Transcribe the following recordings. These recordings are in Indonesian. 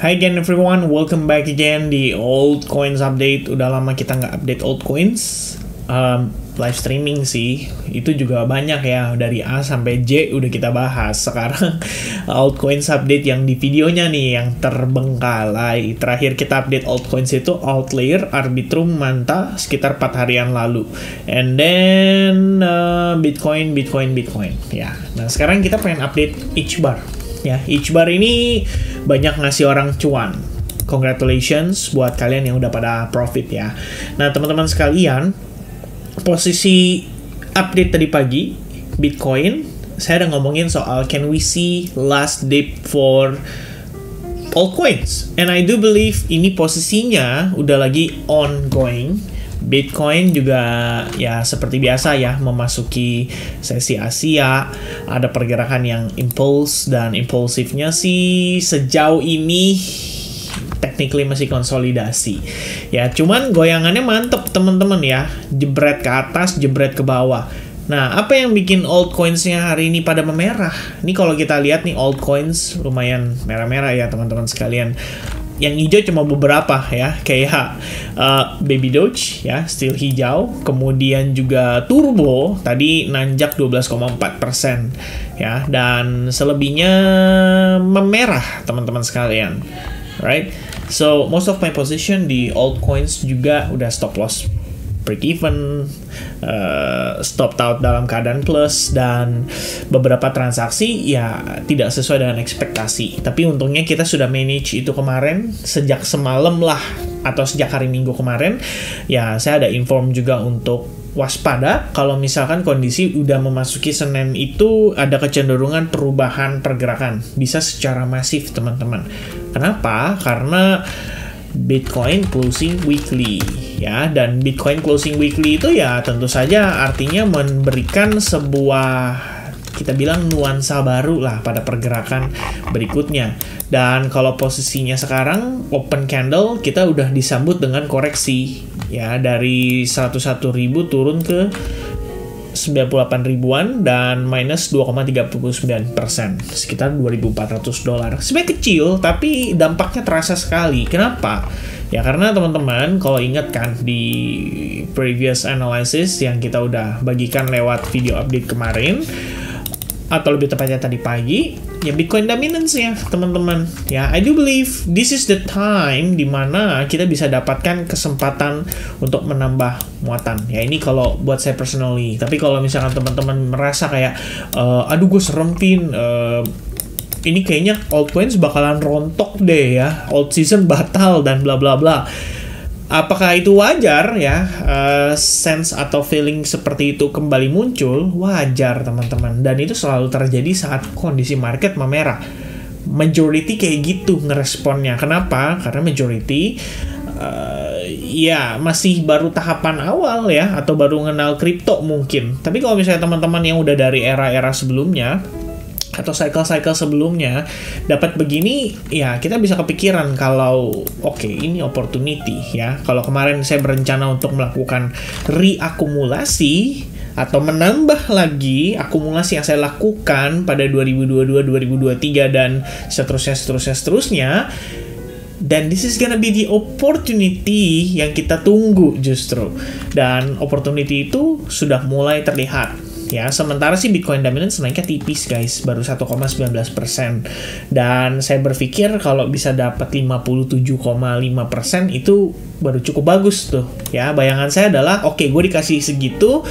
Hi again everyone, welcome back again di altcoins update. Udah lama kita nggak update altcoins. Live streaming sih, itu juga banyak ya, dari A sampai J udah kita bahas. Sekarang altcoins update yang di videonya nih, yang terbengkalai. Terakhir kita update altcoins itu Outlier, Arbitrum, Manta sekitar 4 harian lalu. And then Bitcoin. Ya, nah sekarang kita pengen update each bar. Ya, each bar ini banyak ngasih orang cuan. Congratulations buat kalian yang udah pada profit ya. Nah, teman-teman sekalian, posisi update tadi pagi Bitcoin, saya udah ngomongin soal can we see last dip for altcoins. And I do believe ini posisinya udah lagi ongoing. Bitcoin juga ya seperti biasa ya memasuki sesi Asia, ada pergerakan yang impuls dan impulsifnya sih sejauh ini technically masih konsolidasi. Ya, cuman goyangannya mantep teman-teman ya, jebret ke atas, jebret ke bawah. Nah, apa yang bikin altcoins-nya hari ini pada memerah? Ini kalau kita lihat nih altcoins lumayan merah-merah ya teman-teman sekalian. Yang hijau cuma beberapa ya, kayak Baby Doge ya, still hijau. Kemudian juga Turbo tadi nanjak 12,4% ya, dan selebihnya memerah teman-teman sekalian. Right? So, most of my position di altcoins juga udah stop loss break even, stop out dalam keadaan plus, dan beberapa transaksi ya tidak sesuai dengan ekspektasi. Tapi untungnya kita sudah manage itu kemarin sejak semalam lah, atau sejak hari Minggu kemarin. Ya, saya ada inform juga untuk waspada kalau misalkan kondisi udah memasuki Senin itu ada kecenderungan perubahan pergerakan, bisa secara masif teman-teman. Kenapa? Karena Bitcoin closing weekly ya, dan Bitcoin closing weekly itu ya tentu saja artinya memberikan sebuah, kita bilang, nuansa baru lah pada pergerakan berikutnya. Dan kalau posisinya sekarang open candle, kita udah disambut dengan koreksi ya, dari 101.000 turun ke 98 ribuan dan minus 2,39%, sekitar $2.400. Sebenarnya kecil, tapi dampaknya terasa sekali. Kenapa? Ya karena teman-teman kalau ingat kan di previous analysis yang kita udah bagikan lewat video update kemarin, atau lebih tepatnya tadi pagi, ya Bitcoin dominance ya teman-teman. Ya, I do believe this is the time dimana kita bisa dapatkan kesempatan untuk menambah muatan. Ya ini kalau buat saya personally. Tapi kalau misalkan teman-teman merasa kayak, aduh gue serem Pin, ini kayaknya altcoins bakalan rontok deh ya, old season batal dan bla bla bla. Apakah itu wajar ya, sense atau feeling seperti itu kembali muncul? Wajar teman-teman, dan itu selalu terjadi saat kondisi market memerah. Majority kayak gitu ngeresponnya. Kenapa? Karena majority ya masih baru tahapan awal ya, atau baru kenal kripto mungkin. Tapi kalau misalnya teman-teman yang udah dari era-era sebelumnya atau cycle-cycle sebelumnya dapat begini, ya kita bisa kepikiran kalau oke, ini opportunity ya. Kalau kemarin saya berencana untuk melakukan reakumulasi atau menambah lagi akumulasi yang saya lakukan pada 2022, 2023 dan seterusnya, dan this is gonna be the opportunity yang kita tunggu justru. Dan opportunity itu sudah mulai terlihat. Ya, sementara sih Bitcoin dominance naiknya tipis guys, baru 1,19%. Dan saya berpikir kalau bisa dapat 57,5% itu baru cukup bagus tuh. Ya, bayangan saya adalah oke, gue dikasih segitu,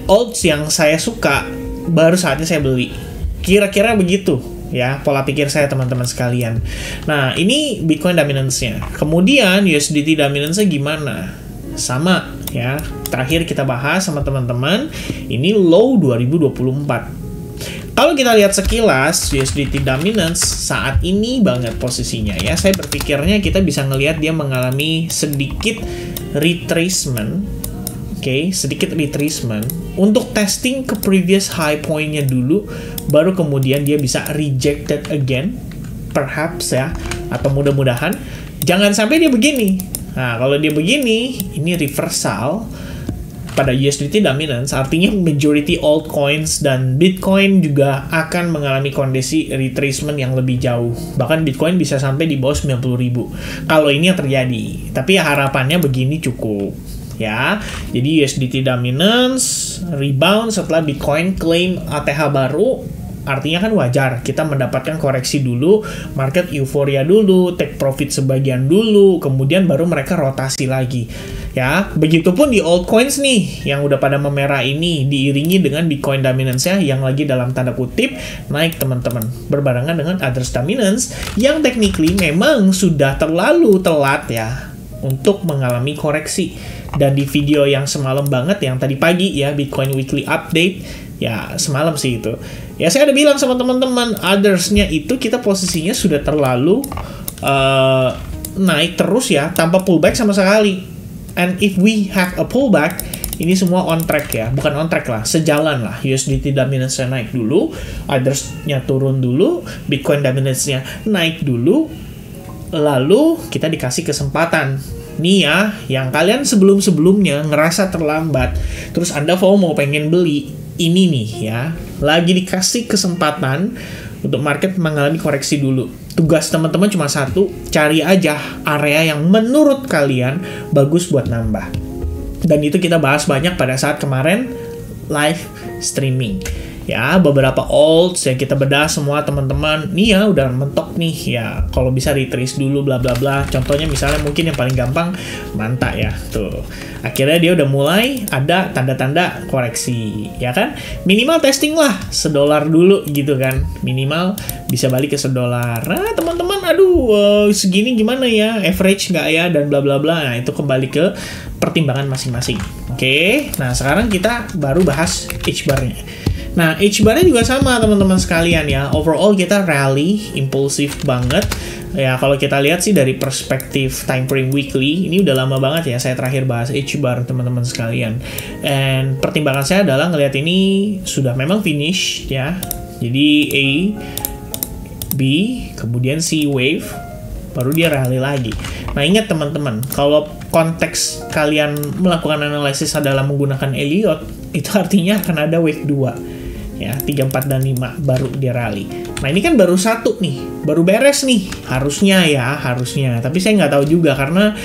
alts yang saya suka, baru saatnya saya beli. Kira-kira begitu ya pola pikir saya teman-teman sekalian. Nah, ini Bitcoin dominance-nya. Kemudian USDT dominance-nya gimana? Sama ya, terakhir kita bahas sama teman-teman, ini low 2024. Kalau kita lihat sekilas USDT dominance saat ini banget posisinya ya, saya berpikirnya kita bisa ngelihat dia mengalami sedikit retracement. Sedikit retracement untuk testing ke previous high point-nya dulu, baru kemudian dia bisa rejected again perhaps ya, atau mudah-mudahan jangan sampai dia begini. Nah, kalau dia begini, ini reversal pada USDT dominance, artinya majority altcoins dan Bitcoin juga akan mengalami kondisi retracement yang lebih jauh. Bahkan Bitcoin bisa sampai di bawah 90.000 kalau ini yang terjadi. Tapi ya harapannya begini cukup ya. Jadi USDT dominance rebound setelah Bitcoin claim ATH baru. Artinya kan wajar kita mendapatkan koreksi dulu, market euforia dulu, take profit sebagian dulu, kemudian baru mereka rotasi lagi. Ya, begitupun di altcoins nih yang udah pada memerah ini diiringi dengan Bitcoin dominance-nya yang lagi dalam tanda kutip naik teman-teman, berbarengan dengan others dominance yang technically memang sudah terlalu telat ya untuk mengalami koreksi. Dan di video yang semalam banget yang tadi pagi ya, Bitcoin weekly update ya semalam sih itu. Ya saya ada bilang sama teman-teman, others-nya itu kita posisinya sudah terlalu naik terus ya, tanpa pullback sama sekali. And if we have a pullback, ini semua on track ya, bukan on track lah, sejalan lah. USDT dominance-nya naik dulu, others-nya turun dulu, Bitcoin dominance-nya naik dulu, lalu kita dikasih kesempatan. Nih ya, yang kalian sebelum-sebelumnya ngerasa terlambat, terus Anda FOMO pengen beli, ini nih ya, lagi dikasih kesempatan untuk market mengalami koreksi dulu. Tugas teman-teman cuma satu, cari aja area yang menurut kalian bagus buat nambah. Dan itu kita bahas banyak pada saat kemarin live streaming. Ya, beberapa alts yang kita bedah semua teman-teman. Nih ya, udah mentok nih ya. Kalau bisa retrace dulu bla bla bla. Contohnya misalnya mungkin yang paling gampang Manta ya. Tuh. Akhirnya dia udah mulai ada tanda-tanda koreksi, ya kan? Minimal testing lah $1 dulu gitu kan. Minimal bisa balik ke $1. Nah, teman-teman, aduh, segini gimana ya? Average nggak ya dan bla bla bla. Nah, itu kembali ke pertimbangan masing-masing. Oke. Nah, sekarang kita baru bahas H-bar-nya. Nah, H-bar-nya juga sama teman-teman sekalian ya. Overall kita rally, impulsif banget. Ya, kalau kita lihat sih dari perspektif time frame weekly, ini udah lama banget ya saya terakhir bahas H-bar teman-teman sekalian. And pertimbangan saya adalah ngelihat ini sudah memang finish ya. Jadi A, B, kemudian C wave, baru dia rally lagi. Nah, ingat teman-teman, kalau konteks kalian melakukan analisis adalah menggunakan Elliott, itu artinya akan ada wave 2. Ya, 3, 4, dan 5 baru dia rally. Nah, ini kan baru satu nih, baru beres nih. Harusnya ya, harusnya. Tapi saya nggak tahu juga karena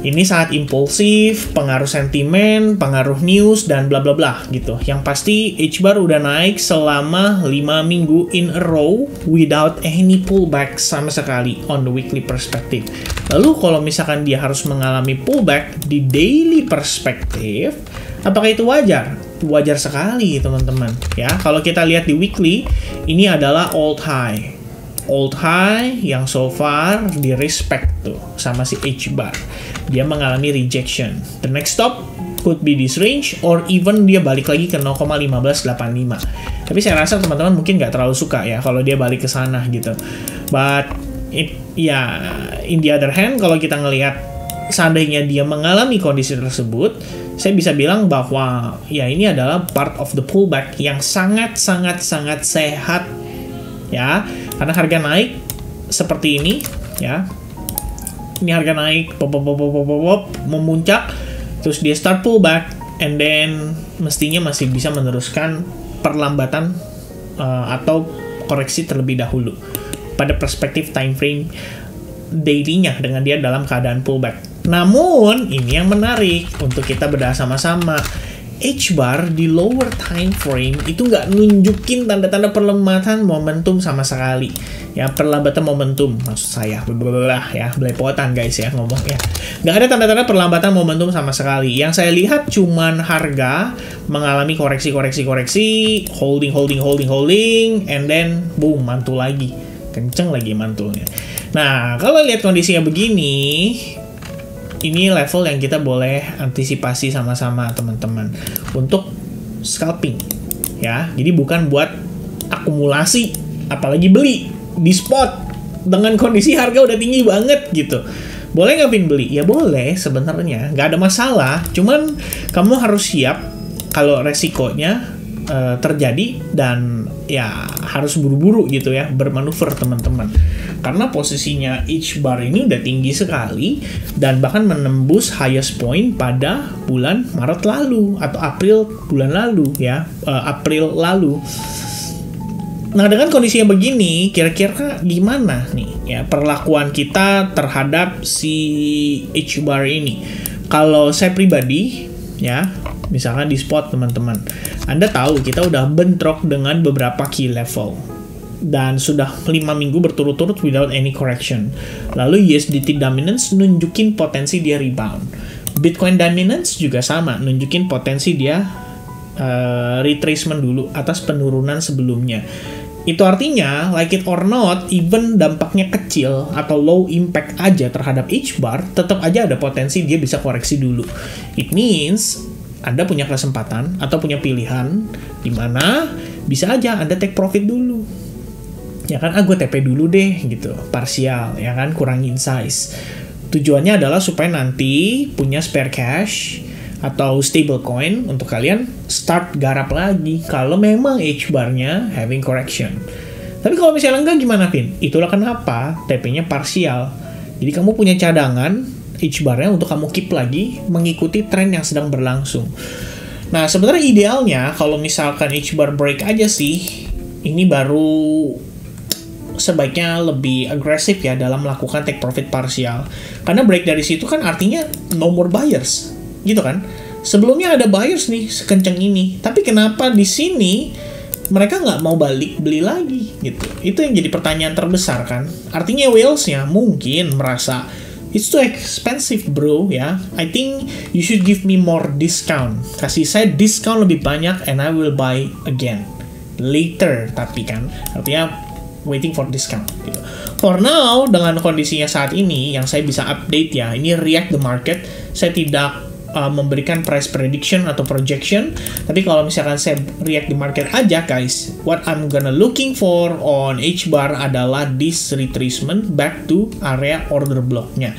ini sangat impulsif, pengaruh sentimen, pengaruh news, dan bla bla bla gitu. Yang pasti H-bar udah naik selama 5 minggu in a row without any pullback sama sekali on the weekly perspective. Lalu kalau misalkan dia harus mengalami pullback di daily perspective, apakah itu wajar? Wajar sekali teman-teman ya. Kalau kita lihat di weekly, ini adalah old high yang so far di respect tuh sama si H-bar. Dia mengalami rejection. The next stop could be this range or even dia balik lagi ke 0,1585. Tapi saya rasa teman-teman mungkin nggak terlalu suka ya kalau dia balik ke sana gitu. But in the other hand, kalau kita ngelihat seandainya dia mengalami kondisi tersebut, saya bisa bilang bahwa ya ini adalah part of the pullback yang sangat sehat ya, karena harga naik seperti ini ya. Ini harga naik memuncak, terus dia start pullback, and then mestinya masih bisa meneruskan perlambatan atau koreksi terlebih dahulu pada perspektif time frame daily-nya dengan dia dalam keadaan pullback. Namun, ini yang menarik untuk kita bedah sama-sama. H-bar di lower time frame itu nggak nunjukin tanda-tanda perlambatan momentum sama sekali. Ya, perlambatan momentum maksud saya. Ya, belepotan guys ya ngomongnya. Nggak ada tanda-tanda perlambatan momentum sama sekali. Yang saya lihat cuman harga mengalami koreksi, holding, and then boom, mantul lagi. Kenceng lagi mantulnya. Nah, kalau lihat kondisinya begini, ini level yang kita boleh antisipasi sama-sama teman-teman untuk scalping ya. Jadi bukan buat akumulasi, apalagi beli di spot dengan kondisi harga udah tinggi banget gitu. Boleh nggak pin beli? Ya boleh sebenarnya, nggak ada masalah. Cuman kamu harus siap kalau resikonya terjadi, dan ya harus buru-buru gitu ya bermanuver teman-teman, karena posisinya H bar ini udah tinggi sekali dan bahkan menembus highest point pada bulan Maret lalu atau April bulan lalu ya, April lalu. Nah, dengan kondisinya begini, kira-kira gimana nih ya perlakuan kita terhadap si H bar ini? Kalau saya pribadi ya, misalkan di spot teman-teman, Anda tahu kita udah bentrok dengan beberapa key level dan sudah 5 minggu berturut-turut without any correction. Lalu USDT dominance nunjukin potensi dia rebound. Bitcoin dominance juga sama, nunjukin potensi dia retracement dulu atas penurunan sebelumnya. Itu artinya, like it or not, even dampaknya kecil atau low impact aja terhadap H bar, tetap aja ada potensi dia bisa koreksi dulu. It means Anda punya kesempatan atau punya pilihan di mana bisa aja Anda take profit dulu. Ya kan, gue TP dulu deh gitu, parsial, ya kan, kurangin size. Tujuannya adalah supaya nanti punya spare cash atau stable coin untuk kalian start garap lagi kalau memang H-bar-nya having correction. Tapi kalau misalnya enggak gimana, Vin? Itulah kenapa TP-nya parsial. Jadi kamu punya cadangan H-bar-nya untuk kamu keep lagi mengikuti tren yang sedang berlangsung. Nah, sebenarnya idealnya kalau misalkan H-bar break aja sih, ini baru sebaiknya lebih agresif ya dalam melakukan take profit parsial. Karena break dari situ kan artinya no more buyers. Gitu kan? Sebelumnya ada buyers nih sekencang ini, tapi kenapa di sini mereka nggak mau balik beli lagi gitu? Itu yang jadi pertanyaan terbesar kan. Artinya whales-nya mungkin merasa it's too expensive bro ya. I think you should give me more discount. Kasih saya discount lebih banyak and I will buy again later. Tapi kan artinya waiting for discount gitu. For now, dengan kondisinya saat ini yang saya bisa update ya, ini react the market. Saya tidak memberikan price prediction atau projection, tapi kalau misalkan saya react di market aja guys, what I'm gonna looking for on H-bar adalah this retracement back to area order block-nya.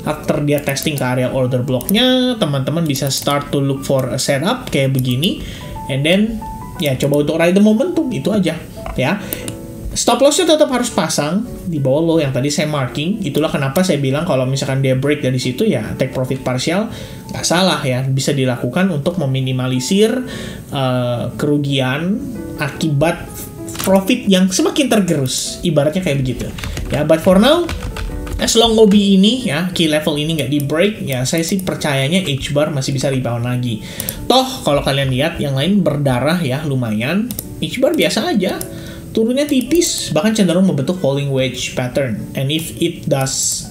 After dia testing ke area order block-nya, teman-teman bisa start to look for a setup kayak begini, and then ya coba untuk ride the momentum, itu aja ya. Stop loss-nya tetap harus pasang di bawah low yang tadi saya marking. Itulah kenapa saya bilang kalau misalkan dia break dari situ ya take profit partial nggak salah ya, bisa dilakukan untuk meminimalisir kerugian akibat profit yang semakin tergerus, ibaratnya kayak begitu ya. But for now, as long OB ini ya, key level ini nggak di break ya, saya sih percayanya H-bar masih bisa rebound lagi. Toh kalau kalian lihat yang lain berdarah ya lumayan, H-bar biasa aja, turunnya tipis, bahkan cenderung membentuk falling wedge pattern. And if it does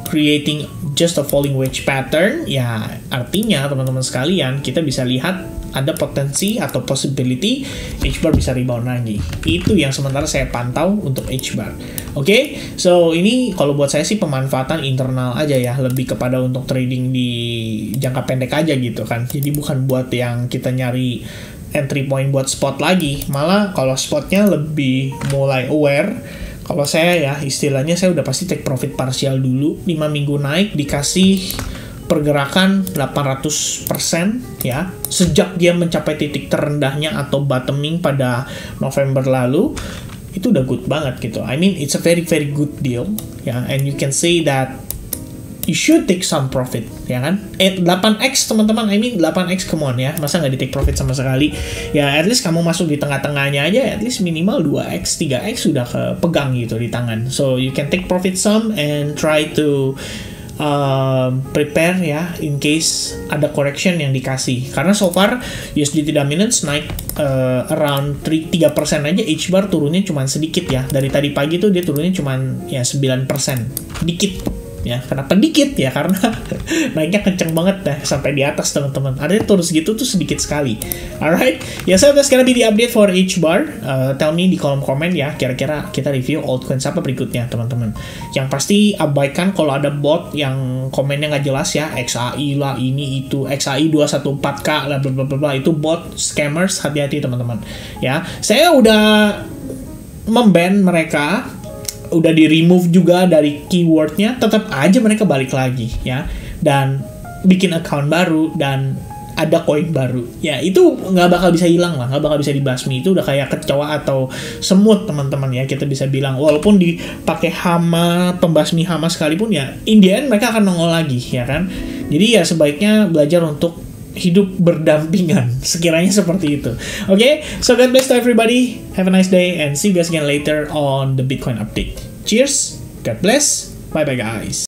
creating just a falling wedge pattern, ya artinya teman-teman sekalian, kita bisa lihat ada potensi atau possibility H-bar bisa rebound lagi. Itu yang sementara saya pantau untuk H-bar. Oke, so ini kalau buat saya sih pemanfaatan internal aja ya, lebih kepada untuk trading di jangka pendek aja gitu kan. Jadi bukan buat yang kita nyari entry point buat spot lagi, malah kalau spotnya lebih mulai aware. Kalau saya ya istilahnya saya udah pasti take profit partial dulu, 5 minggu naik dikasih pergerakan 800% ya, sejak dia mencapai titik terendahnya atau bottoming pada November lalu, itu udah good banget gitu. I mean it's a very very good deal ya, and you can say that you should take some profit, ya kan? 8x teman-teman, I mean 8x, come on ya, masa nggak di take profit sama sekali? Ya at least kamu masuk di tengah-tengahnya aja, at least minimal 2x, 3x sudah kepegang gitu di tangan. So you can take profit some and try to prepare ya, in case ada correction yang dikasih. Karena so far USDT dominance naik around 3% aja, H-bar turunnya cuma sedikit ya. Dari tadi pagi tuh dia turunnya cuma ya 9%, dikit. Ya, kenapa dikit ya? Karena naiknya kenceng banget dah sampai di atas teman-teman. Artinya turun segitu tuh sedikit sekali. Alright, ya so that's gonna be the update for H-bar. Tell me di kolom komen ya, kira-kira kita review altcoins apa berikutnya teman-teman. Yang pasti abaikan kalau ada bot yang komennya nggak jelas ya, XAI lah ini itu, XAI 214K lah bla bla bla, itu bot scammers, hati-hati teman-teman. Ya, saya udah memban mereka, udah di remove juga dari keywordnya, tetap aja mereka balik lagi ya, dan bikin account baru, dan ada koin baru. Ya itu nggak bakal bisa hilang lah, nggak bakal bisa dibasmi. Itu udah kayak kecoa atau semut teman-teman ya, kita bisa bilang. Walaupun dipakai hama, pembasmi hama sekalipun ya, in the end mereka akan nongol lagi ya kan. Jadi ya sebaiknya belajar untuk hidup berdampingan, sekiranya seperti itu. Oke, so God bless to everybody. Have a nice day and see you guys again later on the Bitcoin update. Cheers, God bless, bye bye guys.